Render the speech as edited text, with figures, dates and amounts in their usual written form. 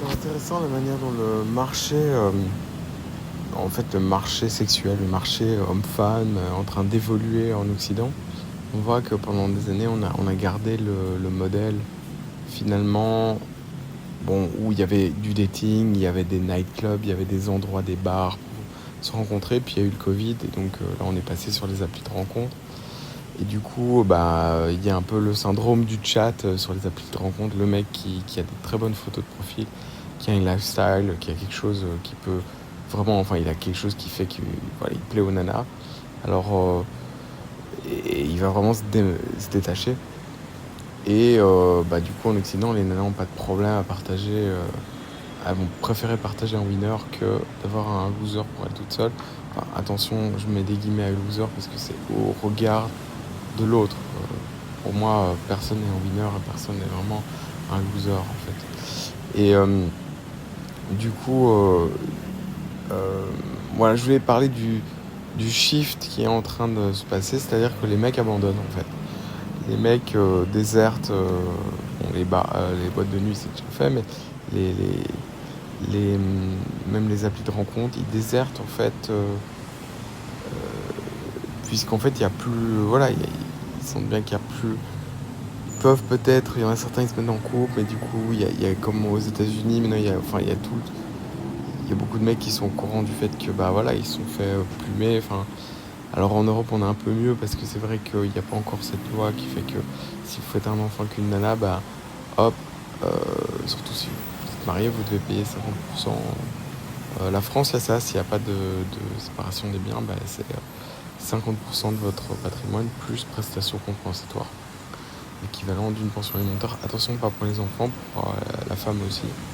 c'est intéressant la manière dont le marché, en fait, le marché sexuel, le marché homme-femme est en train d'évoluer en Occident. On voit que pendant des années, on a gardé le modèle, finalement, bon, où il y avait du dating, il y avait des nightclubs, il y avait des endroits, des bars pour se rencontrer. Puis il y a eu le Covid, et donc là, on est passé sur les applis de rencontre. Et du coup, bah, il y a un peu le syndrome du chat sur les applis de rencontre. Le mec qui a des très bonnes photos de profil, qui a un lifestyle, qui a quelque chose qui peut vraiment, enfin, il a quelque chose qui fait qu'il voilà, il plaît aux nanas. Alors, et il va vraiment se détacher. Et bah, du coup, en Occident, les nanas n'ont pas de problème à partager. Elles vont préférer partager un winner que d'avoir un loser pour elle toute seule. Enfin, attention, je mets des guillemets à loser parce que c'est au regard de l'autre. Pour moi, personne n'est un winner et personne n'est vraiment un loser en fait. Et du coup, voilà, je voulais parler du shift qui est en train de se passer, c'est-à-dire que les mecs abandonnent en fait. Les mecs désertent bon, les boîtes de nuit, c'est déjà fait, mais les, les, les, même les applis de rencontre, ils désertent en fait, puisqu'en fait, il n'y a plus. Voilà, ils sentent bien qu'il n'y a plus. Ils peuvent peut-être, il y en a certains qui se mettent en couple, mais du coup, il y a comme aux États-Unis, maintenant, enfin, il y a tout. Il y a beaucoup de mecs qui sont au courant du fait que, bah voilà, ils se sont fait plumer. Enfin, alors en Europe, on est un peu mieux parce que c'est vrai qu'il n'y a pas encore cette loi qui fait que si vous faites un enfant qu'une nana, bah hop, euh, surtout si vous êtes marié, vous devez payer 50%. La France, il y a ça, s'il n'y a pas de séparation des biens, bah, c'est 50% de votre patrimoine plus prestations compensatoire, équivalent d'une pension alimentaire. Attention, pas pour les enfants, pour la femme aussi.